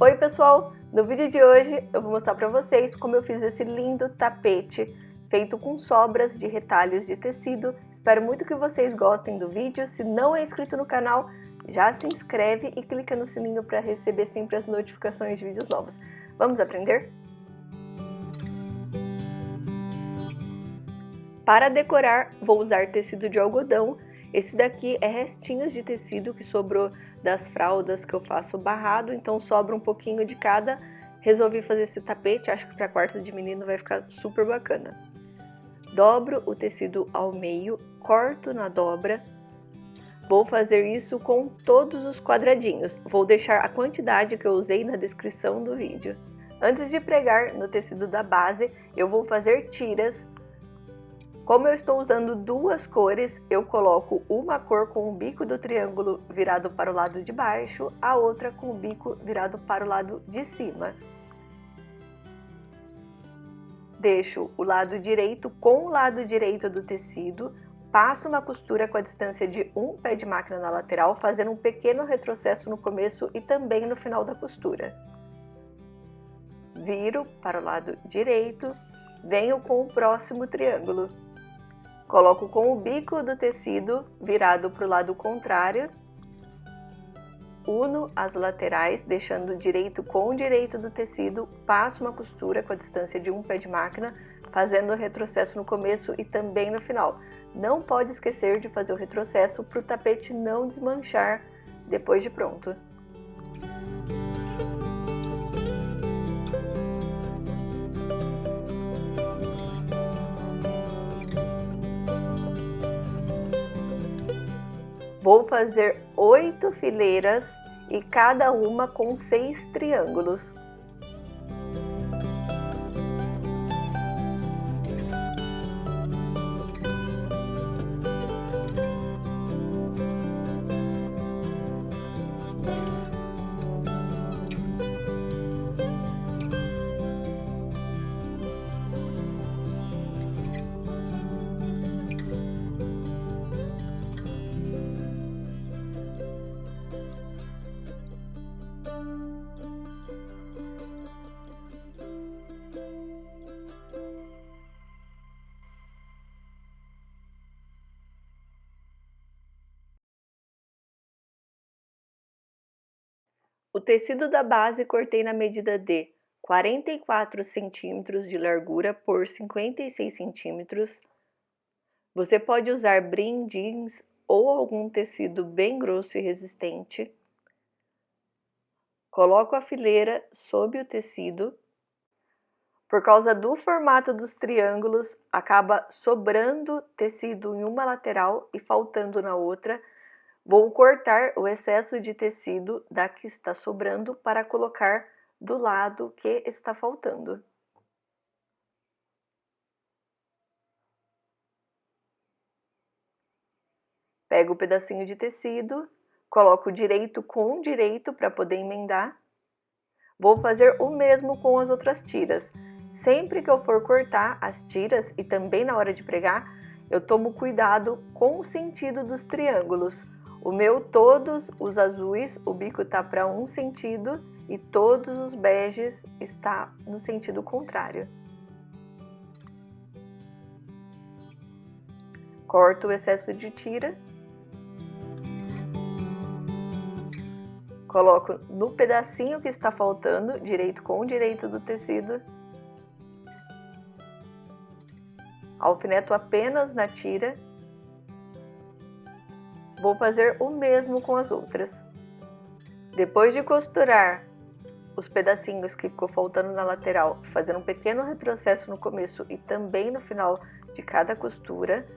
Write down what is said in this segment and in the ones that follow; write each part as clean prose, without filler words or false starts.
Oi pessoal, no vídeo de hoje eu vou mostrar para vocês como eu fiz esse lindo tapete feito com sobras de retalhos de tecido. Espero muito que vocês gostem do vídeo. Se não é inscrito no canal, já se inscreve e clica no sininho para receber sempre as notificações de vídeos novos. Vamos aprender? Para decorar, vou usar tecido de algodão. Esse daqui é restinhos de tecido que sobrou das fraldas que eu faço barrado, então sobra um pouquinho de cada. Resolvi fazer esse tapete, acho que para quarto de menino vai ficar super bacana. Dobro o tecido ao meio, corto na dobra. Vou fazer isso com todos os quadradinhos. Vou deixar a quantidade que eu usei na descrição do vídeo. Antes de pregar no tecido da base, eu vou fazer tiras. Como eu estou usando duas cores, eu coloco uma cor com o bico do triângulo virado para o lado de baixo, a outra com o bico virado para o lado de cima. Deixo o lado direito com o lado direito do tecido, passo uma costura com a distância de um pé de máquina na lateral, fazendo um pequeno retrocesso no começo e também no final da costura. Viro para o lado direito, venho com o próximo triângulo. Coloco com o bico do tecido virado para o lado contrário, uno as laterais, deixando direito com o direito do tecido, passo uma costura com a distância de um pé de máquina, fazendo o retrocesso no começo e também no final. Não pode esquecer de fazer o retrocesso para o tapete não desmanchar depois de pronto. Vou fazer 8 fileiras e cada uma com 6 triângulos. O tecido da base cortei na medida de 44 centímetros de largura por 56 centímetros. Você pode usar brim jeans ou algum tecido bem grosso e resistente. Coloco a fileira sob o tecido. Por causa do formato dos triângulos, acaba sobrando tecido em uma lateral e faltando na outra. Vou cortar o excesso de tecido da que está sobrando para colocar do lado que está faltando. Pego o pedacinho de tecido, coloco direito com direito para poder emendar. Vou fazer o mesmo com as outras tiras. Sempre que eu for cortar as tiras e também na hora de pregar, eu tomo cuidado com o sentido dos triângulos. O meu, todos os azuis, o bico está para um sentido e todos os beges está no sentido contrário. Corto o excesso de tira. Coloco no pedacinho que está faltando, direito com direito do tecido. Alfineto apenas na tira. Vou fazer o mesmo com as outras. Depois de costurar os pedacinhos que ficou faltando na lateral, fazendo um pequeno retrocesso no começo e também no final de cada costura,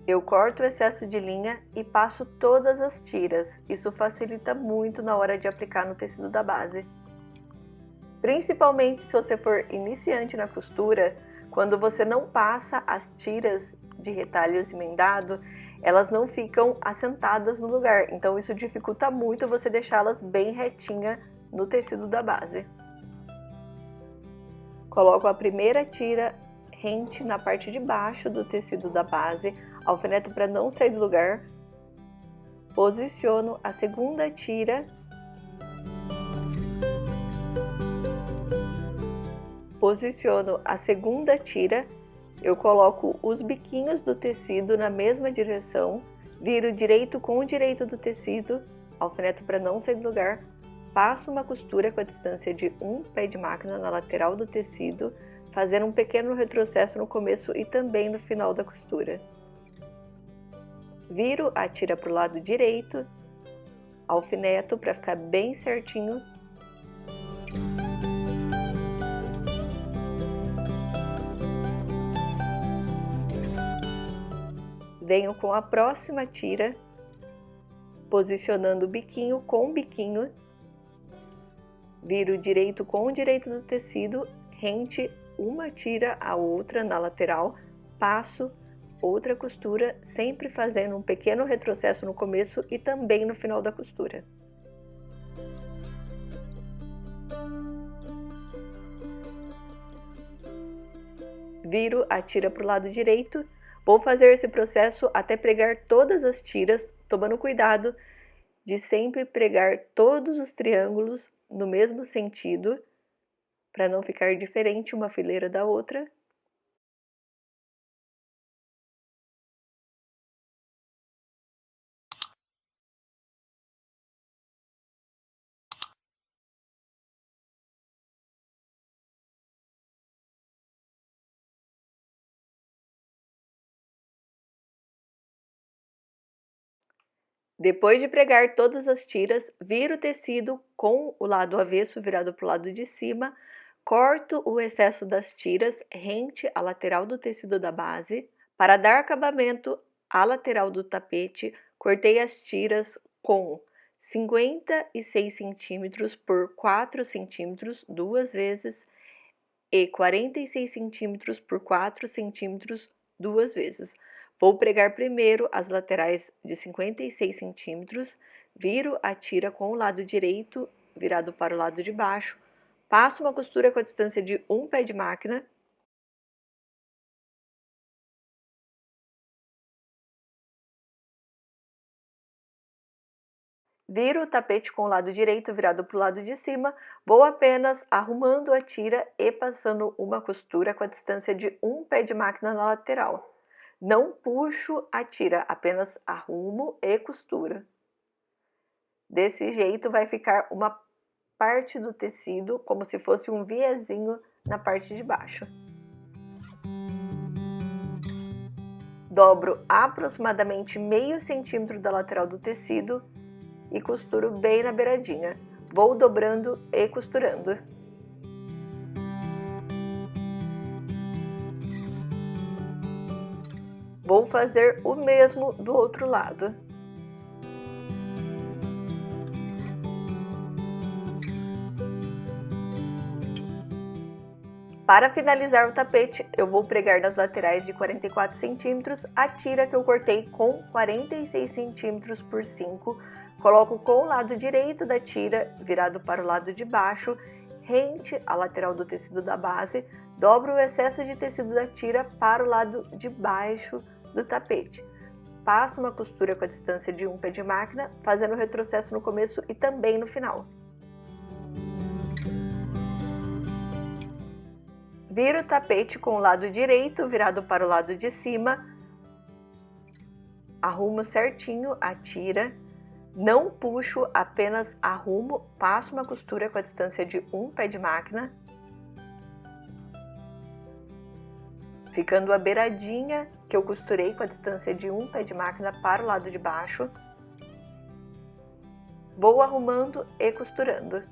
eu corto o excesso de linha e passo todas as tiras. Isso facilita muito na hora de aplicar no tecido da base. Principalmente se você for iniciante na costura, quando você não passa as tiras de retalhos emendado, elas não ficam assentadas no lugar. Então isso dificulta muito você deixá-las bem retinha no tecido da base. Coloco a primeira tira rente na parte de baixo do tecido da base, alfineto para não sair do lugar. Posiciono a segunda tira Posiciono a segunda tira, eu coloco os biquinhos do tecido na mesma direção, viro direito com o direito do tecido, alfineto para não sair do lugar, passo uma costura com a distância de um pé de máquina na lateral do tecido, fazendo um pequeno retrocesso no começo e também no final da costura. Viro a tira para o lado direito, alfineto para ficar bem certinho. Venho com a próxima tira, posicionando o biquinho com o biquinho, viro direito com o direito do tecido, rente uma tira a outra na lateral, passo outra costura, sempre fazendo um pequeno retrocesso no começo e também no final da costura. Viro a tira para o lado direito, vou fazer esse processo até pregar todas as tiras, tomando cuidado de sempre pregar todos os triângulos no mesmo sentido, para não ficar diferente uma fileira da outra. Depois de pregar todas as tiras, viro o tecido com o lado avesso virado para o lado de cima, corto o excesso das tiras rente à lateral do tecido da base. Para dar acabamento à lateral do tapete, cortei as tiras com 56 cm por 4 cm duas vezes e 46 cm por 4 cm duas vezes. Vou pregar primeiro as laterais de 56 centímetros, viro a tira com o lado direito virado para o lado de baixo, passo uma costura com a distância de um pé de máquina, viro o tapete com o lado direito virado para o lado de cima, vou apenas arrumando a tira e passando uma costura com a distância de um pé de máquina na lateral. Não puxo a tira, apenas arrumo e costuro. Desse jeito vai ficar uma parte do tecido como se fosse um viezinho na parte de baixo. Dobro aproximadamente meio centímetro da lateral do tecido e costuro bem na beiradinha. Vou dobrando e costurando. Vou fazer o mesmo do outro lado. Para finalizar o tapete, eu vou pregar nas laterais de 44 centímetros a tira que eu cortei com 46 centímetros por 5. Coloco com o lado direito da tira virado para o lado de baixo, rente à lateral do tecido da base, dobro o excesso de tecido da tira para o lado de baixo do tapete. Passo uma costura com a distância de um pé de máquina, fazendo retrocesso no começo e também no final. Viro o tapete com o lado direito virado para o lado de cima, arrumo certinho a tira, não puxo, apenas arrumo, passo uma costura com a distância de um pé de máquina, ficando a beiradinha que eu costurei com a distância de um pé de máquina para o lado de baixo. Vou arrumando e costurando.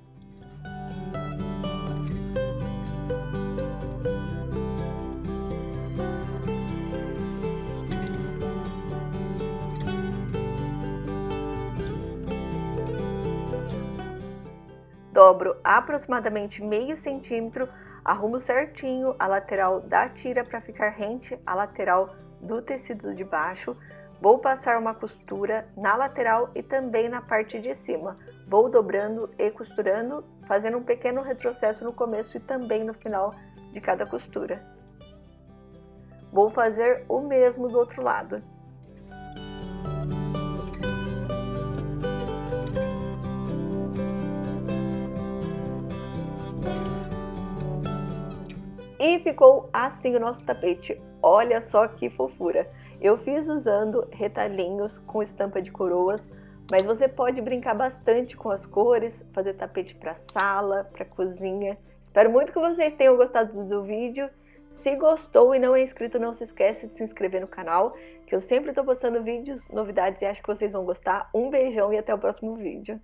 Dobro aproximadamente meio centímetro, arrumo certinho a lateral da tira para ficar rente à lateral do tecido de baixo. Vou passar uma costura na lateral e também na parte de cima. Vou dobrando e costurando, fazendo um pequeno retrocesso no começo e também no final de cada costura. Vou fazer o mesmo do outro lado. E ficou assim o nosso tapete. Olha só que fofura. Eu fiz usando retalhinhos com estampa de coroas, mas você pode brincar bastante com as cores, fazer tapete para sala, para cozinha. Espero muito que vocês tenham gostado do vídeo. Se gostou e não é inscrito, não se esquece de se inscrever no canal, que eu sempre estou postando vídeos, novidades e acho que vocês vão gostar. Um beijão e até o próximo vídeo.